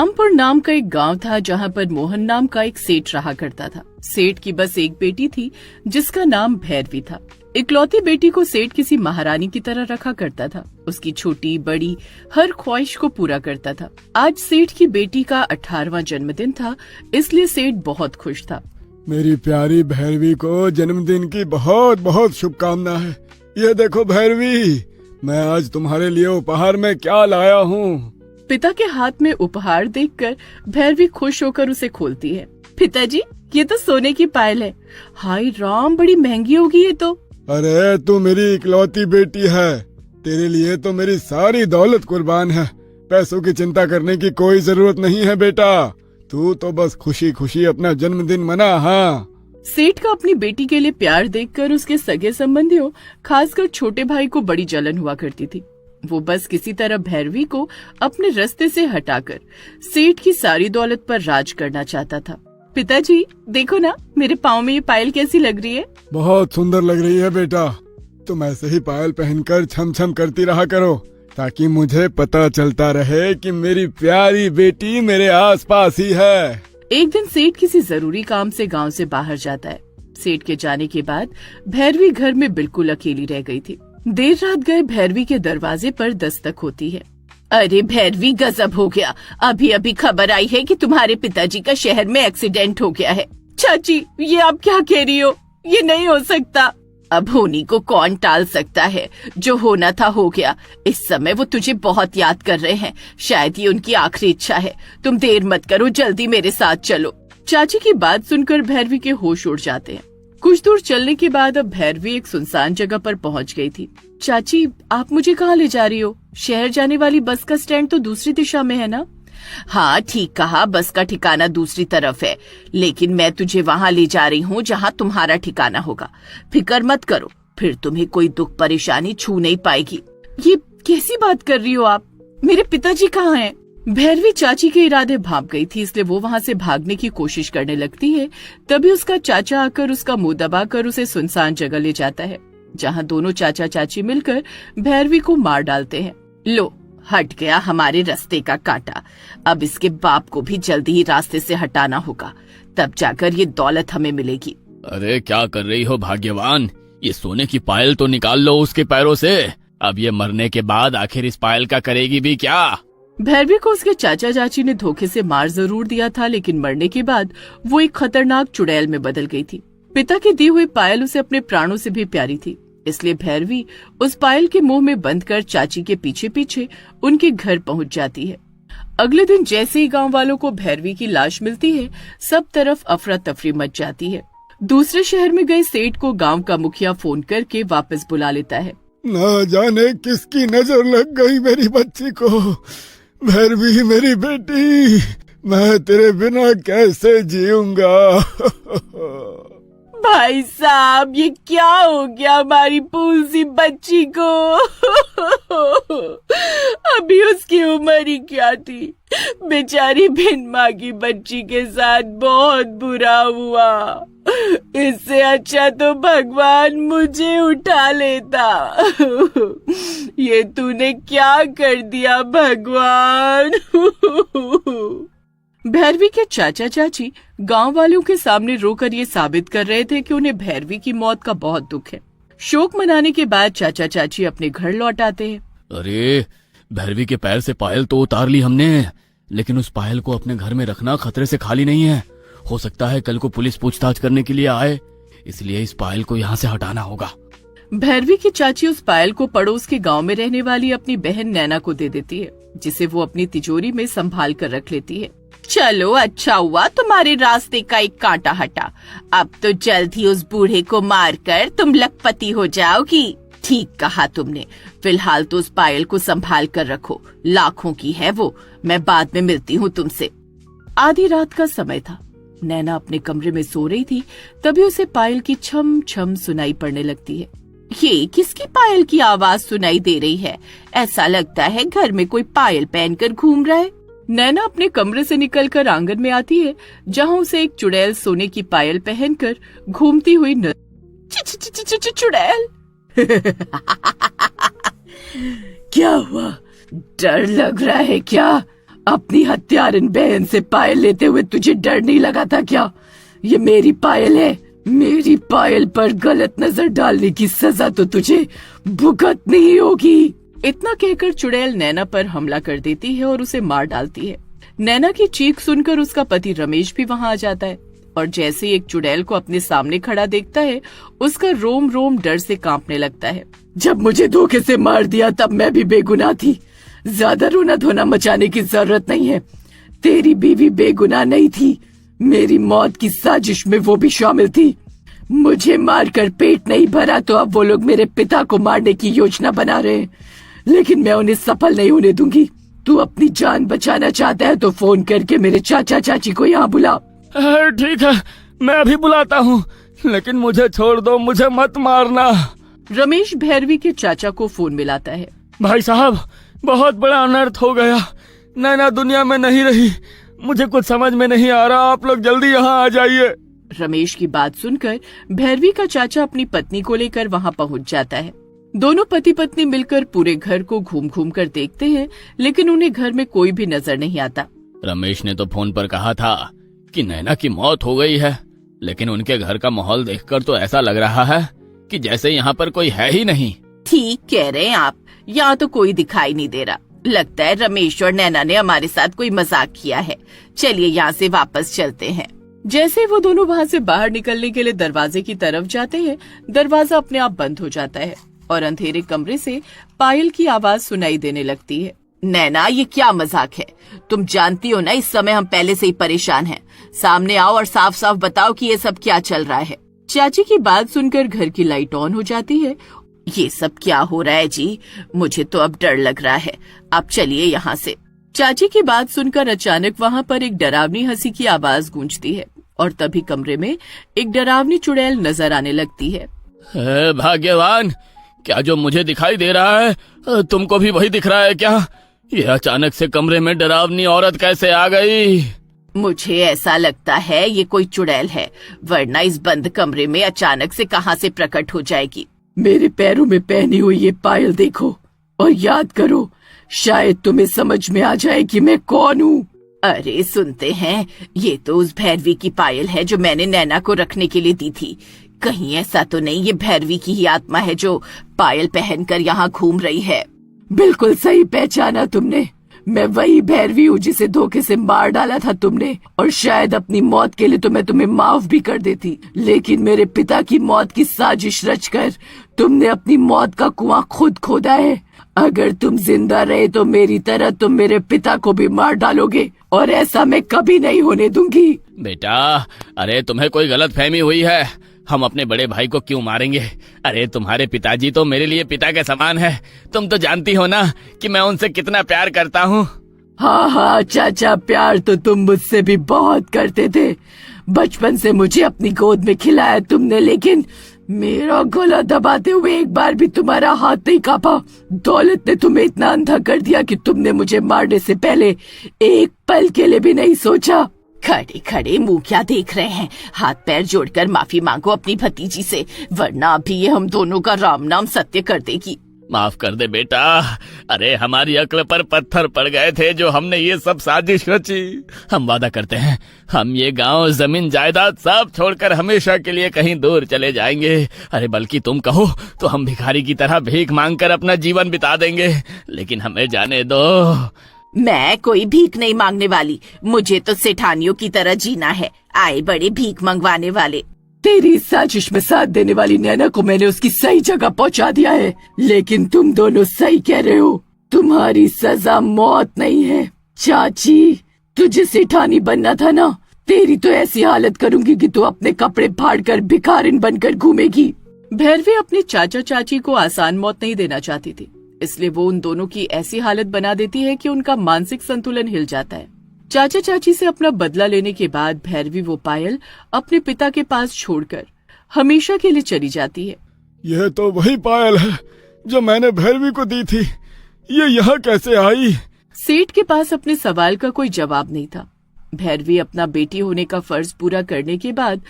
रामपुर नाम का एक गांव था जहां पर मोहन नाम का एक सेठ रहा करता था। सेठ की बस एक बेटी थी जिसका नाम भैरवी था। इकलौती बेटी को सेठ किसी महारानी की तरह रखा करता था। उसकी छोटी बड़ी हर ख्वाहिश को पूरा करता था। आज सेठ की बेटी का 18वां जन्मदिन था, इसलिए सेठ बहुत खुश था। मेरी प्यारी भैरवी को जन्मदिन की बहुत बहुत शुभकामना है। ये देखो भैरवी, मैं आज तुम्हारे लिए उपहार में क्या लाया हूँ। पिता के हाथ में उपहार देखकर भैरवी खुश होकर उसे खोलती है। पिताजी, ये तो सोने की पायल है। हाय राम, बड़ी महंगी होगी ये तो। अरे तू मेरी इकलौती बेटी है, तेरे लिए तो मेरी सारी दौलत कुर्बान है। पैसों की चिंता करने की कोई जरूरत नहीं है बेटा, तू तो बस खुशी खुशी अपना जन्मदिन मना। हाँ। सेठ का अपनी बेटी के लिए प्यार देखकर उसके सगे संबंधियों, खासकर छोटे भाई को बड़ी जलन हुआ करती थी। वो बस किसी तरह भैरवी को अपने रास्ते से हटाकर सेठ की सारी दौलत पर राज करना चाहता था। पिताजी देखो ना, मेरे पाँव में ये पायल कैसी लग रही है। बहुत सुंदर लग रही है बेटा, तुम ऐसे ही पायल पहनकर छम छम करती रहा करो ताकि मुझे पता चलता रहे कि मेरी प्यारी बेटी मेरे आसपास ही है। एक दिन सेठ किसी जरूरी काम से गांव से बाहर जाता है। सेठ के जाने के बाद भैरवी घर में बिल्कुल अकेली रह गई थी। देर रात गए भैरवी के दरवाजे पर दस्तक होती है। अरे भैरवी, गजब हो गया, अभी अभी खबर आई है कि तुम्हारे पिताजी का शहर में एक्सीडेंट हो गया है। चाची, ये आप क्या कह रही हो? ये नहीं हो सकता। अब होनी को कौन टाल सकता है, जो होना था हो गया। इस समय वो तुझे बहुत याद कर रहे हैं, शायद ये उनकी आखिरी इच्छा है। तुम देर मत करो, जल्दी मेरे साथ चलो। चाची की बात सुनकर भैरवी के होश उड़ जाते हैं। कुछ दूर चलने के बाद अब भैरवी एक सुनसान जगह पर पहुंच गई थी। चाची, आप मुझे कहाँ ले जा रही हो? शहर जाने वाली बस का स्टैंड तो दूसरी दिशा में है ना? हाँ ठीक कहा, बस का ठिकाना दूसरी तरफ है, लेकिन मैं तुझे वहाँ ले जा रही हूँ जहाँ तुम्हारा ठिकाना होगा। फिक्र मत करो, फिर तुम्हें कोई दुख परेशानी छू नहीं पाएगी। ये कैसी बात कर रही हो आप? मेरे पिताजी कहाँ हैं? भैरवी चाची के इरादे भाप गई थी, इसलिए वो वहाँ से भागने की कोशिश करने लगती है। तभी उसका चाचा आकर उसका मुंह दबाकर उसे सुनसान जगह ले जाता है, जहाँ दोनों चाचा चाची मिलकर भैरवी को मार डालते हैं। लो, हट गया हमारे रास्ते का कांटा। अब इसके बाप को भी जल्दी ही रास्ते से हटाना होगा, तब जाकर ये दौलत हमें मिलेगी। अरे क्या कर रही हो भाग्यवान, ये सोने की पायल तो निकाल लो उसके पैरों से। अब ये मरने के बाद आखिर इस पायल का करेगी भी क्या? भैरवी को उसके चाचा चाची ने धोखे से मार जरूर दिया था, लेकिन मरने के बाद वो एक खतरनाक चुड़ैल में बदल गई थी। पिता की दी हुई पायल उसे अपने प्राणों से भी प्यारी थी, इसलिए भैरवी उस पायल के मुंह में बंद कर चाची के पीछे पीछे उनके घर पहुंच जाती है। अगले दिन जैसे ही गांव वालों को भैरवी की लाश मिलती है, सब तरफ अफरा तफरी मच जाती है। दूसरे शहर में गए सेठ को गांव का मुखिया फोन करके वापस बुला लेता है। न जाने किसकी नजर लग गई मेरी बच्ची को। भैरवी मेरी बेटी, मैं तेरे बिना कैसे जीऊंगा। भाई साहब, ये क्या हो गया हमारी फूल सी बच्ची को? अभी उसकी उम्र ही क्या थी। बेचारी बिन माँ की बच्ची के साथ बहुत बुरा हुआ। इससे अच्छा तो भगवान मुझे उठा लेता। ये तूने क्या कर दिया भगवान? भैरवी के चाचा चाची गांव वालों के सामने रोकर ये साबित कर रहे थे कि उन्हें भैरवी की मौत का बहुत दुख है। शोक मनाने के बाद चाचा चाची अपने घर लौट आते हैं। अरे भैरवी के पैर से पायल तो उतार ली हमने, लेकिन उस पायल को अपने घर में रखना खतरे से खाली नहीं है। हो सकता है कल को पुलिस पूछताछ करने के लिए आए, इसलिए इस पायल को यहाँ से हटाना होगा। भैरवी की चाची उस पायल को पड़ोस के गांव में रहने वाली अपनी बहन नैना को दे देती है, जिसे वो अपनी तिजोरी में संभाल कर रख लेती है। चलो, अच्छा हुआ तुम्हारे रास्ते का एक कांटा हटा। अब तो जल्द ही उस बूढ़े को मारकर तुम लखपति हो जाओगी। ठीक कहा तुमने। फिलहाल तो उस पायल को संभाल कर रखो, लाखों की है वो। मैं बाद में मिलती हूँ तुमसे। आधी रात का समय था। नैना अपने कमरे में सो रही थी, तभी उसे पायल की छम छम सुनाई पड़ने लगती है। ये किसकी पायल की आवाज सुनाई दे रही है? ऐसा लगता है घर में कोई पायल पहनकर घूम रहा है। नैना अपने कमरे से निकलकर आंगन में आती है, जहाँ उसे एक चुड़ैल सोने की पायल पहनकर घूमती हुई चुड़ैल। क्या हुआ? डर लग रहा है क्या? अपनी हत्यारन बहन से पायल लेते हुए तुझे डर नहीं लगा था क्या? ये मेरी पायल है, मेरी पायल पर गलत नजर डालने की सजा तो तुझे भुगतनी ही होगी। इतना कहकर चुड़ैल नैना पर हमला कर देती है और उसे मार डालती है। नैना की चीख सुनकर उसका पति रमेश भी वहां आ जाता है और जैसे ही एक चुड़ैल को अपने सामने खड़ा देखता है, उसका रोम रोम डर से कांपने लगता है। जब मुझे धोखे से मार दिया तब मैं भी बेगुनाह थी। ज्यादा रोना धोना मचाने की जरूरत नहीं है। तेरी बीवी बेगुनाह नहीं थी, मेरी मौत की साजिश में वो भी शामिल थी। मुझे मारकर पेट नहीं भरा तो अब वो लोग मेरे पिता को मारने की योजना बना रहे हैं, लेकिन मैं उन्हें सफल नहीं होने दूंगी। तू अपनी जान बचाना चाहता है तो फोन करके मेरे चाचा चाची को यहाँ बुला। ठीक है, मैं अभी बुलाता हूँ, लेकिन मुझे छोड़ दो, मुझे मत मारना। रमेश भैरवी के चाचा को फोन मिलाता है। भाई साहब, बहुत बड़ा अनर्थ हो गया। नैना दुनिया में नहीं रही, मुझे कुछ समझ में नहीं आ रहा, आप लोग जल्दी यहाँ आ जाइए। रमेश की बात सुनकर भैरवी का चाचा अपनी पत्नी को लेकर वहाँ पहुँच जाता है। दोनों पति पत्नी मिलकर पूरे घर को घूम घूम कर देखते हैं, लेकिन उन्हें घर में कोई भी नजर नहीं आता। रमेश ने तो फोन पर कहा था कि नैना की मौत हो गई है, लेकिन उनके घर का माहौल देखकर तो ऐसा लग रहा है कि जैसे यहाँ पर कोई है ही नहीं। ठीक कह रहे हैं आप, यहाँ तो कोई दिखाई नहीं दे रहा। लगता है रमेश और नैना ने हमारे साथ कोई मजाक किया है। चलिए यहाँ से वापस चलते हैं। जैसे वो दोनों वहाँ से बाहर निकलने के लिए दरवाजे की तरफ जाते हैं, दरवाजा अपने आप बंद हो जाता है और अंधेरे कमरे से पायल की आवाज सुनाई देने लगती है। नैना, ये क्या मजाक है? तुम जानती हो ना इस समय हम पहले से ही परेशान हैं। सामने आओ और साफ साफ बताओ कि ये सब क्या चल रहा है। चाची की बात सुनकर घर की लाइट ऑन हो जाती है। ये सब क्या हो रहा है जी? मुझे तो अब डर लग रहा है। आप चलिए यहाँ से। चाची की बात सुनकर अचानक वहाँ पर एक डरावनी हंसी की आवाज गूंजती है और तभी कमरे में एक डरावनी चुड़ैल नजर आने लगती है। भाग्यवान, क्या जो मुझे दिखाई दे रहा है तुमको भी वही दिख रहा है क्या? ये अचानक से कमरे में डरावनी औरत कैसे आ गई? मुझे ऐसा लगता है ये कोई चुड़ैल है, वरना इस बंद कमरे में अचानक से कहां से प्रकट हो जाएगी। मेरे पैरों में पहनी हुई ये पायल देखो और याद करो, शायद तुम्हें समझ में आ जाए कि मैं कौन हूँ। अरे सुनते हैं, ये तो उस भैरवी की पायल है जो मैंने नैना को रखने के लिए दी थी। कहीं ऐसा तो नहीं ये भैरवी की ही आत्मा है जो पायल पहनकर यहाँ घूम रही है? बिल्कुल सही पहचाना तुमने, मैं वही भैरवी हूँ जिसे धोखे से मार डाला था तुमने। और शायद अपनी मौत के लिए तो मैं तुम्हें माफ भी कर देती, लेकिन मेरे पिता की मौत की साजिश रचकर तुमने अपनी मौत का कुआं खुद खोदा है। अगर तुम जिंदा रहे तो मेरी तरह तुम मेरे पिता को भी मार डालोगे और ऐसा मैं कभी नहीं होने दूंगी। बेटा, अरे तुम्हें कोई गलतफहमी हुई है। हम अपने बड़े भाई को क्यों मारेंगे? अरे तुम्हारे पिताजी तो मेरे लिए पिता के समान है। तुम तो जानती हो ना कि मैं उनसे कितना प्यार करता हूँ। हाँ हाँ चाचा, प्यार तो तुम मुझसे भी बहुत करते थे। बचपन से मुझे अपनी गोद में खिलाया तुमने, लेकिन मेरा गला दबाते हुए एक बार भी तुम्हारा हाथ नहीं कांपा। दौलत ने तुम्हें इतना अंधा कर दिया कि तुमने मुझे मारने से पहले एक पल के लिए भी नहीं सोचा। खड़े खड़े मुंह क्या देख रहे हैं? हाथ पैर जोड़कर माफी मांगो अपनी भतीजी से, वरना अभी ये हम दोनों का राम नाम सत्य कर देगी। माफ कर दे बेटा, अरे हमारी अक्ल पर पत्थर पड़ गए थे जो हमने ये सब साजिश रची। हम वादा करते हैं, हम ये गांव, जमीन, जायदाद सब छोड़कर हमेशा के लिए कहीं दूर चले जाएंगे। अरे बल्कि तुम कहो तो हम भिखारी की तरह भीख मांगकर अपना जीवन बिता देंगे, लेकिन हमें जाने दो। मैं कोई भीख नहीं मांगने वाली, मुझे तो सेठानियों की तरह जीना है। आए बड़े भीख मंगवाने वाले। तेरी साजिश में साथ देने वाली नैना को मैंने उसकी सही जगह पहुंचा दिया है, लेकिन तुम दोनों सही कह रहे हो, तुम्हारी सजा मौत नहीं है। चाची, तुझे सेठानी बनना था ना, तेरी तो ऐसी हालत करूंगी कि तू अपने कपड़े फाड़कर भिखारिन बनकर घूमेगी। भैरवी अपने चाचा चाची को आसान मौत नहीं देना चाहती थी, इसलिए वो उन दोनों की ऐसी हालत बना देती है कि उनका मानसिक संतुलन हिल जाता है। चाचा चाची से अपना बदला लेने के बाद भैरवी वो पायल अपने पिता के पास छोड़कर हमेशा के लिए चली जाती है। यह तो वही पायल है जो मैंने भैरवी को दी थी, ये यहाँ कैसे आई? सेठ के पास अपने सवाल का कोई जवाब नहीं था। भैरवी अपना बेटी होने का फर्ज पूरा करने के बाद